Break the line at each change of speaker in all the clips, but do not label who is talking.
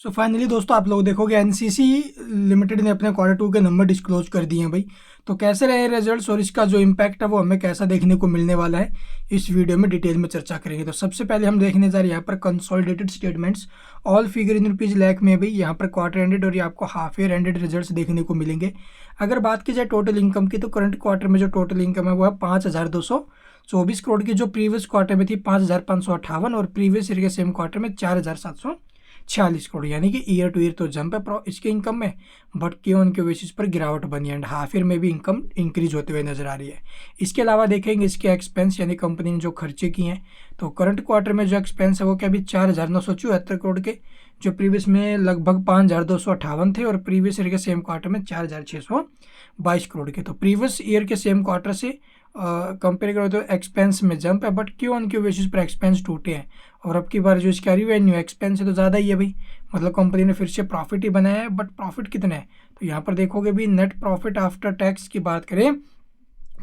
So finally दोस्तों आप लोग देखोगे एनसीसी लिमिटेड ने अपने Q2 के नंबर डिस्क्लोज कर दिए हैं भाई। तो कैसे रहे रिजल्ट्स और इसका जो इम्पैक्ट है वो हमें कैसा देखने को मिलने वाला है, इस वीडियो में डिटेल में चर्चा करेंगे। तो सबसे पहले हम देखने जा रहे हैं यहाँ पर consolidated statements, all figure in rupees lakh में भाई यहाँ पर क्वार्टर एंडेड और ये आपको हाफ ईयर एंडेड रिजल्ट्स देखने को मिलेंगे। अगर बात की जाए टोटल इनकम की, तो करंट क्वार्टर में जो टोटल इनकम है वो है 5,224 करोड़ की, जो प्रीवियस क्वार्टर में थी 5,558 और प्रीवियस ईयर के सेम क्वार्टर में 4,746 करोड़, यानी कि ईयर टू ईयर तो जंप है इसके इनकम में, but Q on Q basis पर गिरावट बनी है एंड हाफ ईयर में भी इनकम इंक्रीज होते हुए नजर आ रही है। इसके अलावा देखेंगे इसके एक्सपेंस, यानी कंपनी ने जो खर्चे किए हैं, तो करंट क्वार्टर में जो एक्सपेंस है वो क्या, अभी 4,974 करोड़ के, जो प्रीवियस में लगभग 5,258 थे और प्रीवियस ईयर के सेम क्वार्टर में 4,622 करोड़ के। तो प्रीवियस ईयर के सेम क्वार्टर से कंपेयर करो तो एक्सपेंस में जंप है, but Q on Q basis पर एक्सपेंस टूटे हैं। और अब की बार जो इसका रिवेन्यू एक्सपेंस है तो ज़्यादा ही है भाई, मतलब कंपनी ने फिर से प्रॉफिट ही बनाया है, बट प्रॉफिट कितना है, तो यहाँ पर देखोगे भी नेट प्रॉफिट आफ्टर टैक्स की बात करें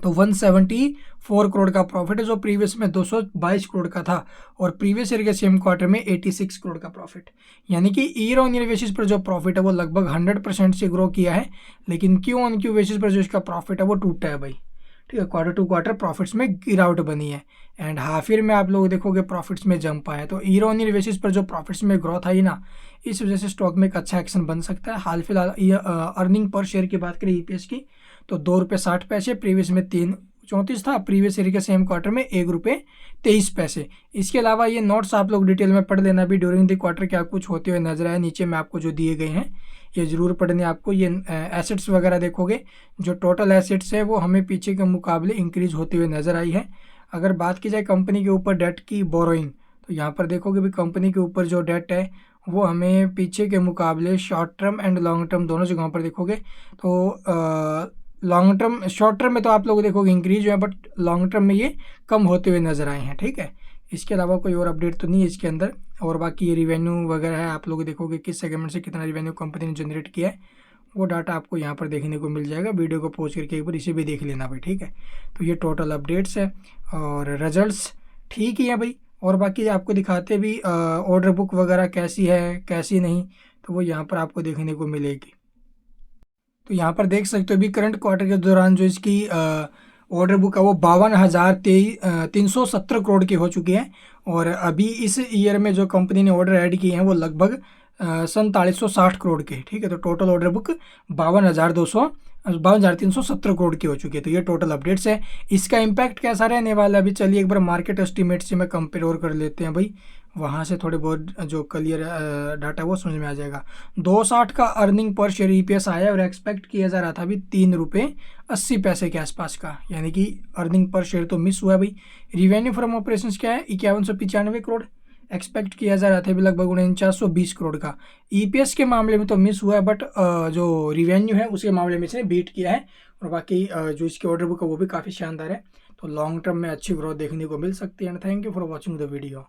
तो 174 करोड़ का प्रॉफिट है, जो प्रीवियस में 222 करोड़ का था और प्रीवियस ईयर के सेम क्वार्टर में 86 करोड़ का प्रॉफिट, यानी कि ईयर ऑन ईयर बेसिस पर जो प्रॉफिट है वो लगभग 100% से ग्रो किया है, लेकिन क्यू ऑन क्यू बेसिस पर जो इसका प्रॉफिट है वो टूटा है भाई। ठीक है, क्वार्टर टू क्वार्टर प्रॉफिट्स में गिरावट बनी है एंड हाफ ईयर में आप लोग देखोगे प्रॉफिट्स में जंप आया है। तो ईयर ऑन ईयर बेसिस पर जो प्रॉफिट्स में ग्रोथ आई ना, इस वजह से स्टॉक में एक अच्छा एक्शन बन सकता है। हाल फिलहाल अर्निंग पर शेयर की बात करें ईपीएस की, तो ₹2.60, प्रीवियस में 3.34 था, प्रीवियस ईयर के सेम क्वार्टर में ₹1.23। इसके अलावा ये नोट्स आप लोग डिटेल में पढ़ लेना भी, ड्यूरिंग द क्वार्टर क्या कुछ होते हुए नजर आए, नीचे में आपको जो दिए गए हैं ये ज़रूर पढ़ने आपको। ये एसेट्स वगैरह देखोगे, जो टोटल एसेट्स है वो हमें पीछे के मुकाबले इंक्रीज होते हुए नज़र आई है। अगर बात की जाए कंपनी के ऊपर डेट की बोरोइंग, तो यहाँ पर देखोगे भी कंपनी के ऊपर जो डेट है वो हमें पीछे के मुकाबले short term and long term दोनों जगहों पर देखोगे तो लॉन्ग टर्म, शॉर्ट टर्म में तो आप लोग देखोगे इंक्रीज हुआ है, बट लॉन्ग टर्म में ये कम होते हुए नजर आए हैं। ठीक है, इसके अलावा कोई और अपडेट तो नहीं है इसके अंदर। और बाकी ये रिवेन्यू वगैरह है, आप लोग देखोगे किस सेगमेंट से कितना रिवेन्यू कंपनी ने जनरेट किया है, वो डाटा आपको यहाँ पर देखने को मिल जाएगा। वीडियो को पॉज करके एक बार इसे भी देख लेना भाई। ठीक है, तो ये टोटल अपडेट्स है और रिजल्ट्स ठीक ही है भाई। और बाकी आपको दिखाते भी ऑर्डर बुक वगैरह कैसी है कैसी नहीं, तो वो यहाँ पर आपको देखने को मिलेगी। तो यहाँ पर देख सकते हो अभी करंट क्वार्टर के दौरान जो इसकी ऑर्डर बुक है वो 52,370 करोड़ की हो चुकी है और अभी इस ईयर में जो कंपनी ने ऑर्डर ऐड किए हैं वो लगभग 4760 करोड़ के। ठीक है, तो टोटल ऑर्डर बुक 52,370 करोड़ की हो चुकी है। तो ये टोटल अपडेट्स है। इसका इम्पैक्ट कैसा रहने वाला है अभी चलिए एक बार मार्केट एस्टिमेट से मैं कंपेयर और कर लेते हैं भाई, वहाँ से थोड़े बहुत जो क्लियर डाटा वो समझ में आ जाएगा। 260 का अर्निंग पर शेयर ईपीएस आया और एक्सपेक्ट किया जा रहा था अभी ₹3.80 के आसपास का, यानी कि अर्निंग पर शेयर तो मिस हुआ भाई। रिवेन्यू फ्रॉम ऑपरेशंस क्या है, 5195 करोड़, एक्सपेक्ट किया जा रहा था अभी लगभग 4920 करोड़ का। ईपीएस के मामले में तो मिस हुआ है, बट जो रिवेन्यू है उसके मामले में इसने बीट किया है और बाकी जो इसकी ऑर्डर बुक है वो भी काफ़ी शानदार है। तो लॉन्ग टर्म में अच्छी ग्रोथ देखने को मिल सकती है and thank you for watching the video.